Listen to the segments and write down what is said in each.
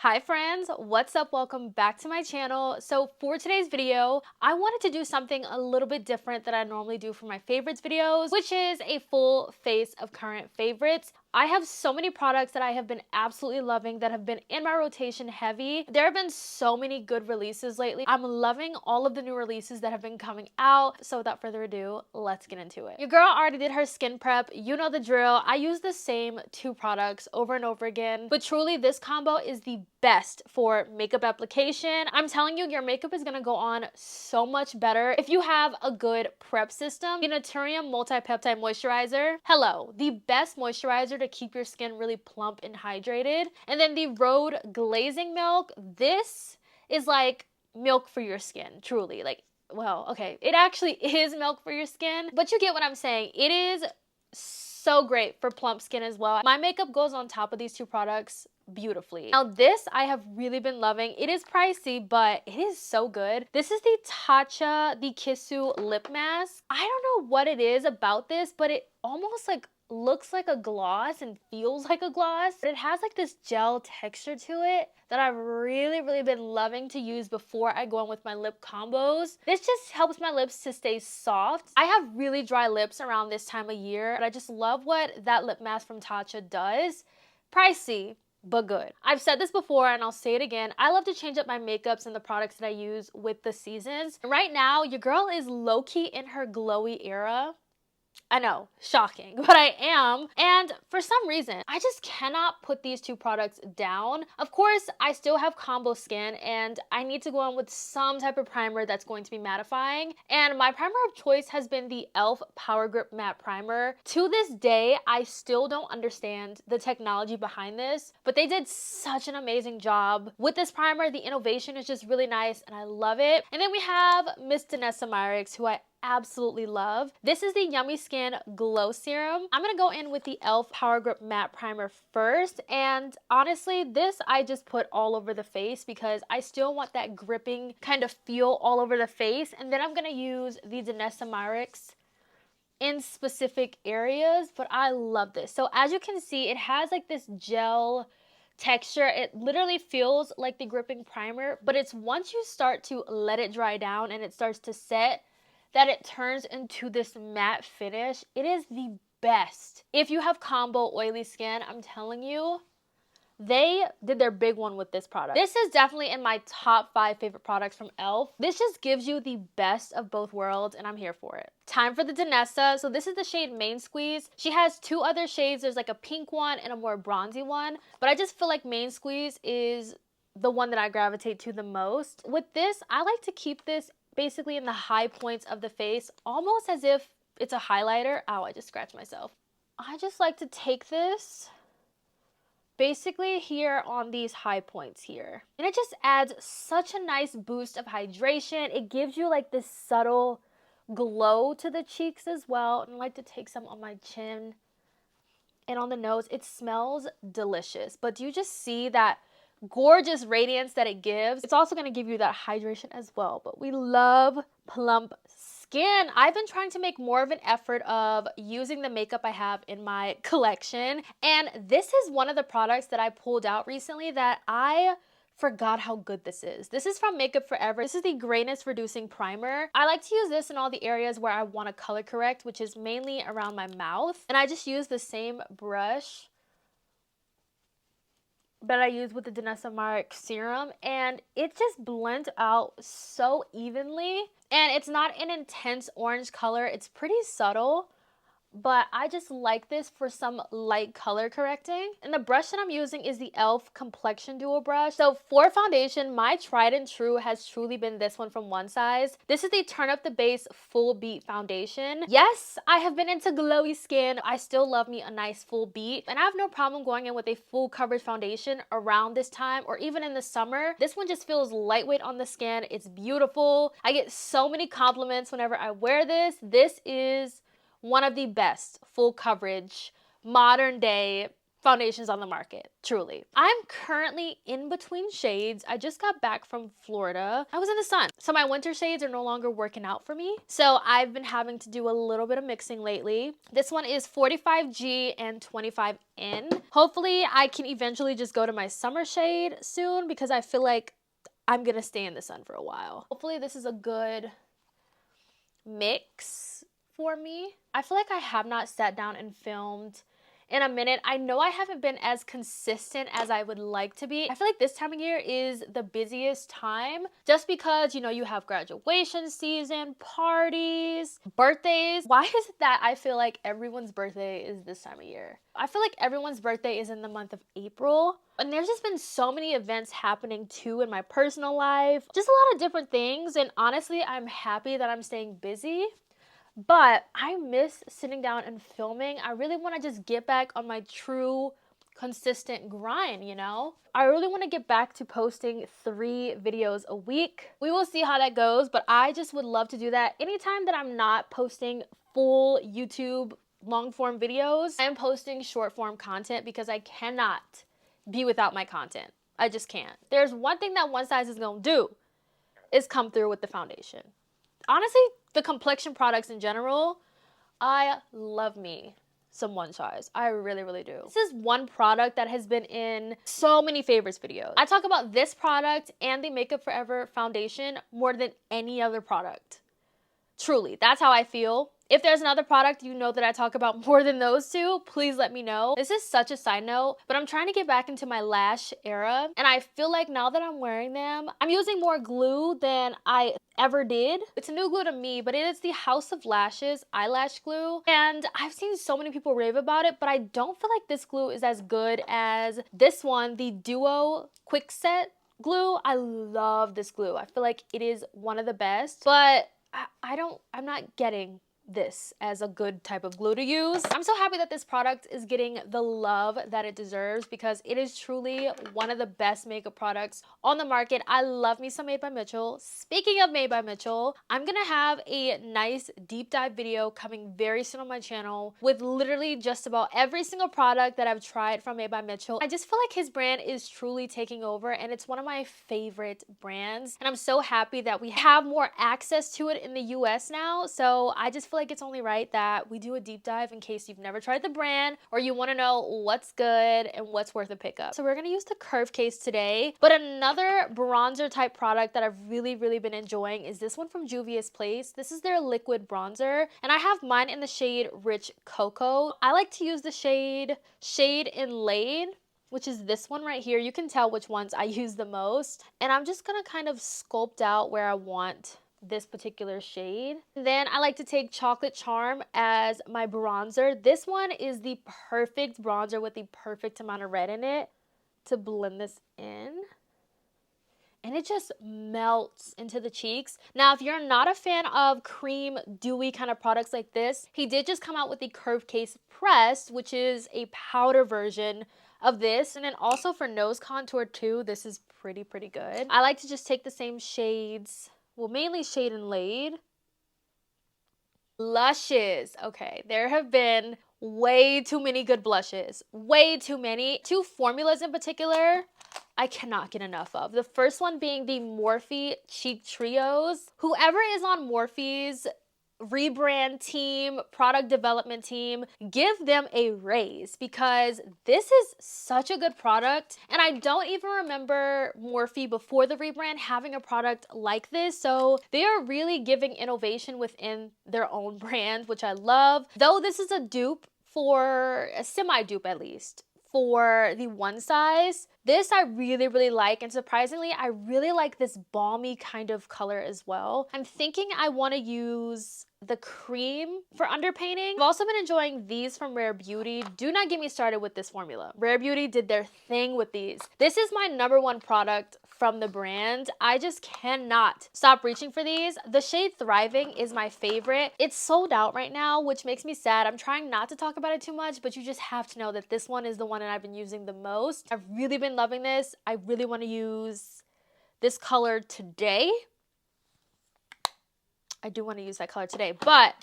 Hi friends, what's up? Welcome back to my channel. So for today's video, I wanted to do something a little bit different that I normally do for my favorites videos, which is a full face of current favorites. I have so many products that I have been absolutely loving that have been in my rotation heavy. There have been so many good releases lately. I'm loving all of the new releases that have been coming out. So without further ado, let's get into it. Your girl already did her skin prep. You know the drill. I use the same two products over and over again, but truly this combo is the best for makeup application. I'm telling you, your makeup is gonna go on so much better if you have a good prep system. The Naturium Multi-Peptide Moisturizer. Hello, the best moisturizer to keep your skin really plump and hydrated. And then the Rhode Glazing Milk. This is like milk for your skin, truly. Like, well, okay, it actually is milk for your skin, but you get what I'm saying. It is so great for plump skin as well. My makeup goes on top of these two products beautifully. Now this I have really been loving. It is pricey, but it is so good. This is the Tatcha the Kissu lip mask. I don't know what it is about this, but it almost like looks like a gloss and feels like a gloss. But it has like this gel texture to it that I've really been loving to use before I go in with my lip combos. This just helps my lips to stay soft. I have really dry lips around this time of year, and I just love what that lip mask from Tatcha does. Pricey, but good. I've said this before and I'll say it again. I love to change up my makeups and the products that I use with the seasons. And right now, your girl is low-key in her glowy era. I know, shocking, but I am. And for some reason, I just cannot put these two products down. Of course, I still have combo skin and I need to go in with some type of primer that's going to be mattifying. And my primer of choice has been the e.l.f. Power Grip Matte Primer. To this day, I still don't understand the technology behind this, but they did such an amazing job with this primer. The innovation is just really nice and I love it. And then we have Miss Danessa Myricks, who I absolutely love. This is the Yummy Skin Glow Serum. I'm gonna go in with the e.l.f. Power Grip Matte Primer first, and honestly, this I just put all over the face because I still want that gripping kind of feel all over the face, and then I'm gonna use the Danessa Myricks in specific areas, but I love this. So as you can see, it has like this gel texture. It literally feels like the gripping primer, but it's once you start to let it dry down and it starts to set, that it turns into this matte finish. It is the best. If you have combo oily skin, I'm telling you, they did their big one with this product. This is definitely in my top 5 favorite products from e.l.f. This just gives you the best of both worlds and I'm here for it. Time for the Danessa. So this is the shade Main Squeeze. She has two other shades. There's like a pink one and a more bronzy one, but I just feel like Main Squeeze is the one that I gravitate to the most. With this, I like to keep this basically in the high points of the face, almost as if it's a highlighter. Ow, I just scratched myself. I just like to take this basically here on these high points here. And it just adds such a nice boost of hydration. It gives you like this subtle glow to the cheeks as well. And I like to take some on my chin and on the nose. It smells delicious, but do you just see that gorgeous radiance that it gives? It's also going to give you that hydration as well, but we love plump skin. I've been trying to make more of an effort of using the makeup I have in my collection, and this is one of the products that I pulled out recently that I forgot how good this is. This is from Makeup Forever. This is the Grayness Reducing Primer. I like to use this in all the areas where I want to color correct, which is mainly around my mouth, and I just use the same brush that I use with the Danessa Myricks serum, and it just blends out so evenly. And it's not an intense orange color, it's pretty subtle, but I just like this for some light color correcting. And the brush that I'm using is the e.l.f. Complexion Duo brush. So for foundation, my tried and true has truly been this one from One Size. This is the Turn Up the Base Full Beat Foundation. Yes, I have been into glowy skin. I still love me a nice full beat, and I have no problem going in with a full coverage foundation around this time or even in the summer. This one just feels lightweight on the skin. It's beautiful. I get so many compliments whenever I wear this. This is one of the best full coverage, modern day foundations on the market, truly. I'm currently in between shades. I just got back from Florida. I was in the sun, so my winter shades are no longer working out for me. So I've been having to do a little bit of mixing lately. This one is 45G and 25N. Hopefully I can eventually just go to my summer shade soon because I feel like I'm gonna stay in the sun for a while. Hopefully this is a good mix for me. I feel like I have not sat down and filmed in a minute. I know I haven't been as consistent as I would like to be. I feel like this time of year is the busiest time just because, you know, you have graduation season, parties, birthdays. Why is it that I feel like everyone's birthday is this time of year? I feel like everyone's birthday is in the month of April. And there's just been so many events happening too in my personal life. Just a lot of different things. And honestly, I'm happy that I'm staying busy. But I miss sitting down and filming. I really want to just get back on my true consistent grind, you know? I really want to get back to posting 3 videos a week. We will see how that goes, but I just would love to do that. Anytime that I'm not posting full YouTube long form videos, I'm posting short form content because I cannot be without my content. I just can't. There's one thing that one size is gonna do is come through with the foundation. Honestly, the complexion products in general, I love me some one size. I really, really do. This is one product that has been in so many favorites videos. I talk about this product and the Makeup Forever foundation more than any other product. Truly, that's how I feel. If there's another product you know that I talk about more than those two, please let me know. This is such a side note, but I'm trying to get back into my lash era. And I feel like now that I'm wearing them, I'm using more glue than I ever did. It's a new glue to me, but it is the House of Lashes eyelash glue. And I've seen so many people rave about it, but I don't feel like this glue is as good as this one, the Duo Quick Set glue. I love this glue. I feel like it is one of the best, but I'm not getting this as a good type of glue to use. I'm so happy that this product is getting the love that it deserves because it is truly one of the best makeup products on the market. I love me some Made by Mitchell. Speaking of Made by Mitchell, I'm gonna have a nice deep dive video coming very soon on my channel with literally just about every single product that I've tried from Made by Mitchell. I just feel like his brand is truly taking over and it's one of my favorite brands. And I'm so happy that we have more access to it in the US now. So I just feel like it's only right that we do a deep dive in case you've never tried the brand or you want to know what's good and what's worth a pickup. So we're going to use the curve case today, but another bronzer type product that I've really been enjoying is this one from Juvia's Place. This is their liquid bronzer and I have mine in the shade Rich Cocoa. I like to use the shade Inlaid, which is this one right here. You can tell which ones I use the most. And I'm just gonna kind of sculpt out where I want this particular shade. Then I like to take Chocolate Charm as my bronzer. This one is the perfect bronzer with the perfect amount of red in it to blend this in. And it just melts into the cheeks. Now, if you're not a fan of cream, dewy kind of products like this, he did just come out with the Curve Case Pressed, which is a powder version of this. And then also for nose contour too, this is pretty good. I like to just take the same shades, well, mainly Shade Inlaid. Blushes. Okay, there have been way too many good blushes. Way too many. 2 formulas in particular I cannot get enough of. The first one being the Morphe Cheek Trios. Whoever is on Morphe's rebrand team, product development team, give them a raise because this is such a good product. And I don't even remember Morphe before the rebrand having a product like this. So they are really giving innovation within their own brand, which I love. Though this is a dupe for a semi-dupe at least for the one size. This I really like, and surprisingly, I really like this balmy kind of color as well. I'm thinking I want to use the cream for underpainting. I've also been enjoying these from Rare Beauty. Do not get me started with this formula. Rare Beauty did their thing with these. This is my #1 product from the brand. I just cannot stop reaching for these. The shade Thriving is my favorite. It's sold out right now, which makes me sad. I'm trying not to talk about it too much, but you just have to know that this one is the one that I've been using the most. I've really been loving this. I really want to use this color today. I do want to use that color today, but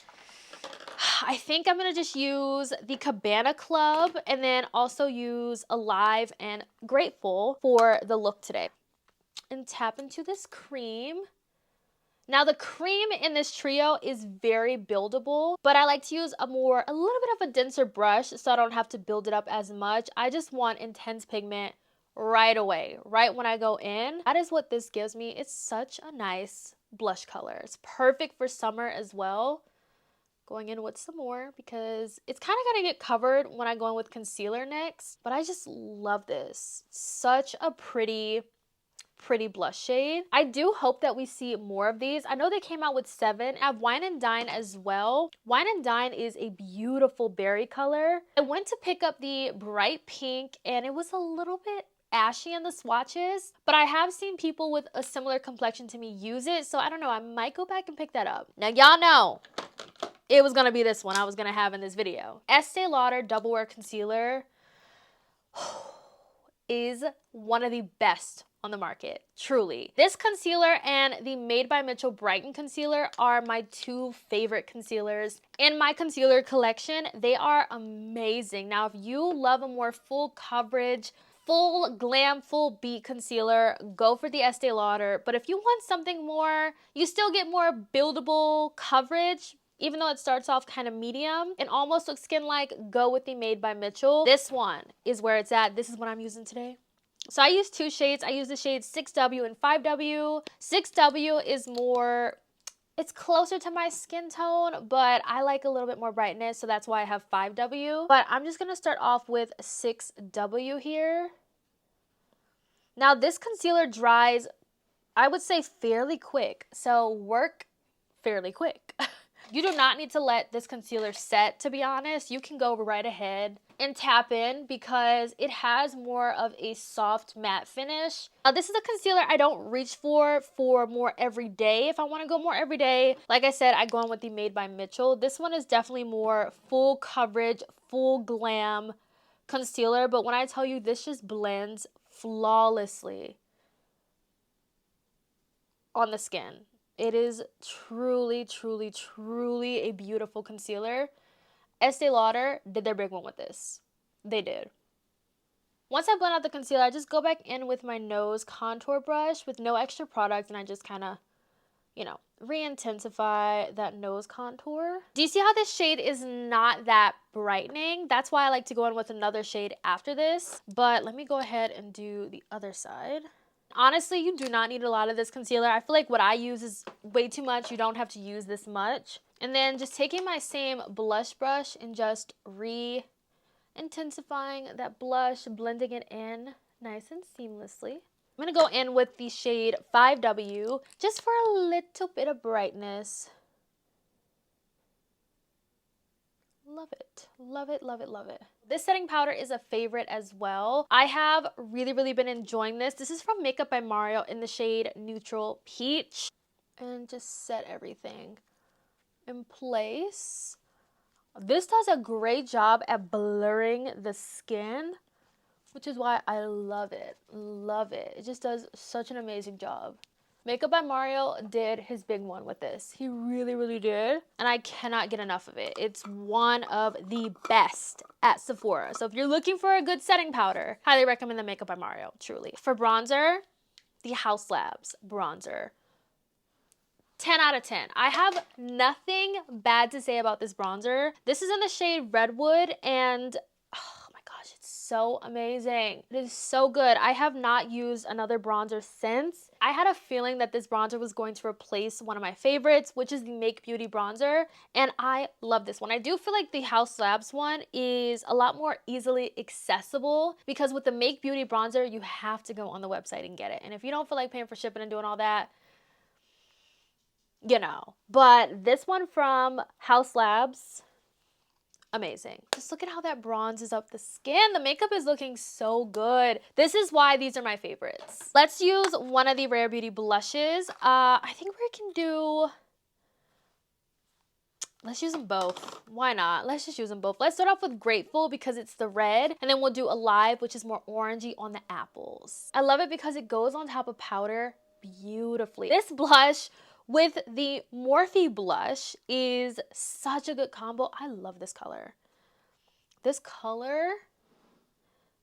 I think I'm gonna just use the Cabana Club and then also use Alive and Grateful for the look today. And tap into this cream. Now the cream in this trio is very buildable, but I like to use a little bit of a denser brush so I don't have to build it up as much. I just want intense pigment right away, right when I go in. That is what this gives me. It's such a nice blush color. It's perfect for summer as well. Going in with some more because it's kind of gonna get covered when I go in with concealer next, but I just love this. Such a pretty blush shade. I do hope that we see more of these. I know they came out with 7. I have Wine and Dine as well. Wine and Dine is a beautiful berry color. I went to pick up the bright pink and it was a little bit ashy in the swatches, but I have seen people with a similar complexion to me use it, so I don't know, I might go back and pick that up. Now y'all know it was gonna be this one I was gonna have in this video. Estee Lauder Double Wear Concealer is one of the best on the market, truly. This concealer and the Made by Mitchell Brighten concealer are my 2 favorite concealers in my concealer collection. They are amazing. Now, if you love a more full coverage, full glam, full beat concealer, go for the Estee Lauder. But if you want something more, you still get more buildable coverage, even though it starts off kind of medium and almost looks skin-like, go with the Made by Mitchell. This one is where it's at. This is what I'm using today. So I use 2 shades. I use the shades 6W and 5W. 6W is more, it's closer to my skin tone, but I like a little bit more brightness, so that's why I have 5W. But I'm just gonna start off with 6W here. Now this concealer dries, I would say fairly quick, so work fairly quick. You do not need to let this concealer set, to be honest. You can go right ahead and tap in because it has more of a soft matte finish. This is a concealer I don't reach for more everyday. If I want to go more everyday, like I said, I go on with the Made by Mitchell. This one is definitely more full coverage, full glam concealer, but when I tell you this just blends flawlessly on the skin. It is truly, truly, truly a beautiful concealer. Estee Lauder did their big one with this. They did. Once I blend out the concealer, I just go back in with my nose contour brush with no extra product, and I just kind of, you know, re-intensify that nose contour. Do you see how this shade is not that brightening? That's why I like to go in with another shade after this. But let me go ahead and do the other side. Honestly, you do not need a lot of this concealer. I feel like what I use is way too much. You don't have to use this much. And then just taking my same blush brush and just re-intensifying that blush, blending it in nice and seamlessly. I'm going to go in with the shade 5W just for a little bit of brightness. Love it. Love it, love it, love it. This setting powder is a favorite as well. I have really been enjoying this. This is from Makeup by Mario in the shade Neutral Peach. And just set everything in place. This does a great job at blurring the skin, which is why I love it. Love it. It just does such an amazing job. Makeup by Mario did his big one with this. He really did. And I cannot get enough of it. It's one of the best at Sephora. So if you're looking for a good setting powder, highly recommend the Makeup by Mario, truly. For bronzer, the House Labs bronzer. 10 out of 10. I have nothing bad to say about this bronzer. This is in the shade Redwood and oh my gosh, it's so amazing. It is so good. I have not used another bronzer since. I had a feeling that this bronzer was going to replace one of my favorites, which is the Make Beauty bronzer, and I love this one. I do feel like the House Labs one is a lot more easily accessible because with the Make Beauty bronzer, you have to go on the website and get it. And if you don't feel like paying for shipping and doing all that, you know. But this one from House Labs, amazing. Just look at how that bronzes up the skin. The makeup is looking so good. This is why these are my favorites. Let's use one of the Rare Beauty blushes. I think we can do, let's use them both. Why not? Let's just use them both. Let's start off with Grateful because it's the red, and then we'll do Alive, which is more orangey on the apples. I love it because it goes on top of powder beautifully. This blush with the Morphe blush is such a good combo. I love this color. This color,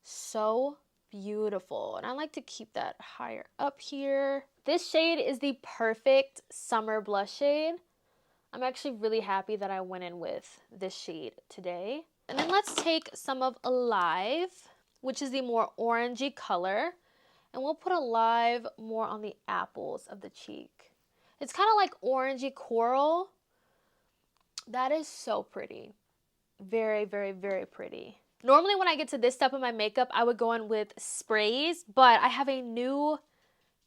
so beautiful. And I like to keep that higher up here. This shade is the perfect summer blush shade. I'm actually really happy that I went in with this shade today. And then let's take some of Alive, which is the more orangey color, and we'll put Alive more on the apples of the cheek. It's kind of like orangey coral. That is so pretty. Very, very, very pretty. Normally when I get to this step of my makeup, I would go in with sprays, but I have a new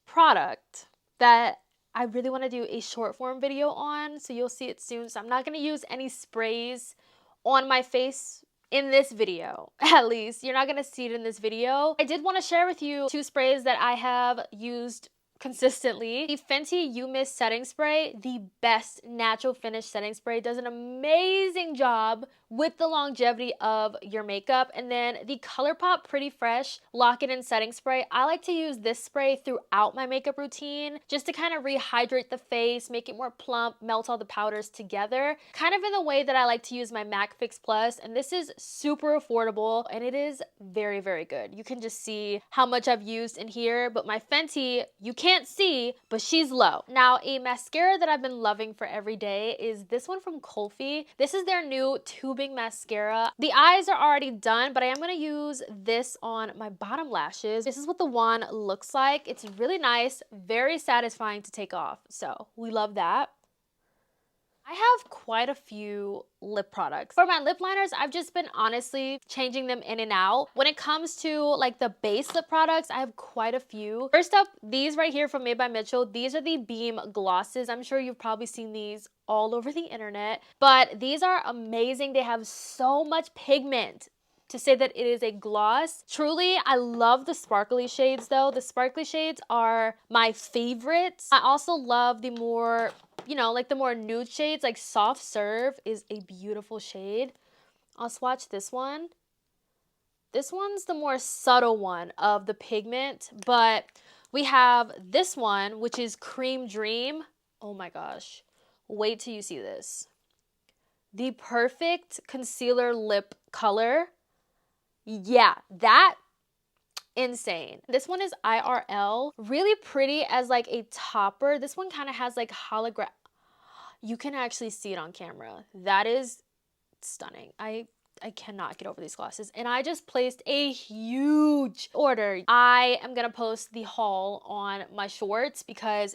product that I really want to do a short form video on, so you'll see it soon. So I'm not going to use any sprays on my face in this video. At least you're not going to see it in this video. I did want to share with you 2 sprays that I have used consistently. The Fenty You Mist setting spray, the best natural finish setting spray, does an amazing job with the longevity of your makeup. And then the ColourPop Pretty Fresh Lock It In setting spray, I like to use this spray throughout my makeup routine just to kind of rehydrate the face, make it more plump, melt all the powders together, kind of in the way that I like to use my MAC Fix Plus. And this is super affordable and it is very, very good. You can just see how much I've used in here, but my Fenty, you can't see, but she's low. Now, a mascara that I've been loving for every day is this one from Colfi. This is their new tubing mascara. The eyes are already done, but I am going to use this on my bottom lashes. This is what the wand looks like. It's really nice, very satisfying to take off. So we love that. I have quite a few lip products. For my lip liners, I've just been honestly changing them in and out. When it comes to like the base lip products, I have quite a few. First up, these right here from Made by Mitchell. These are the Beam glosses. I'm sure you've probably seen these all over the internet, but these are amazing. They have so much pigment to say that it is a gloss. Truly, I love the sparkly shades though. The sparkly shades are my favorites. I also love the more, you know, like the more nude shades, like Soft Serve is a beautiful shade. I'll swatch this one. This one's the more subtle one of the pigment, but we have this one, which is Cream Dream. Oh my gosh. Wait till you see this. The perfect concealer lip color. Yeah, that insane. This one is IRL. Really pretty as like a topper. This one kind of has like hologram. You can actually see it on camera. That is stunning. I cannot get over these glosses. And I just placed a huge order. I am gonna post the haul on my shorts because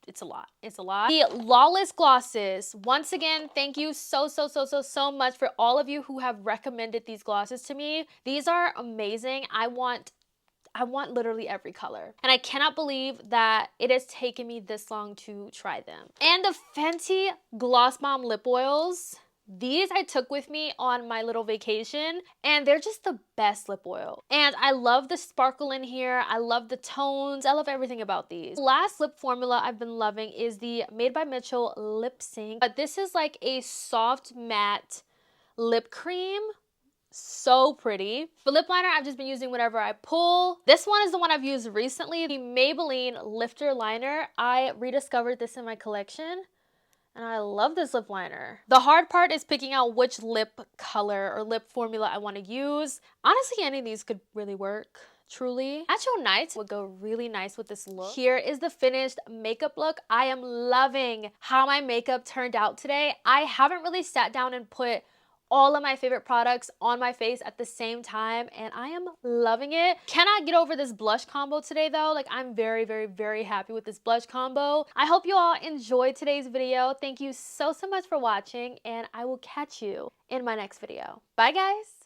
it's a lot. It's a lot. The Lawless glosses. Once again, thank you so much for all of you who have recommended these glosses to me. These are amazing. I want literally every color. And I cannot believe that it has taken me this long to try them. And the Fenty Gloss Bomb lip oils. These I took with me on my little vacation and they're just the best lip oil. And I love the sparkle in here. I love the tones. I love everything about these. The last lip formula I've been loving is the Made by Mitchell Lip Sync. But this is like a soft matte lip cream. So pretty. For lip liner, I've just been using whatever I pull. This one is the one I've used recently, the Maybelline Lifter Liner. I rediscovered this in my collection. And I love this lip liner. The hard part is picking out which lip color or lip formula I want to use. Honestly, any of these could really work, truly. Natural Nights would go really nice with this look. Here is the finished makeup look. I am loving how my makeup turned out today. I haven't really sat down and put all of my favorite products on my face at the same time and I am loving it. Cannot get over this blush combo today though. Like I'm very happy with this blush combo. I hope you all enjoyed today's video. Thank you so much for watching and I will catch you in my next video. Bye guys.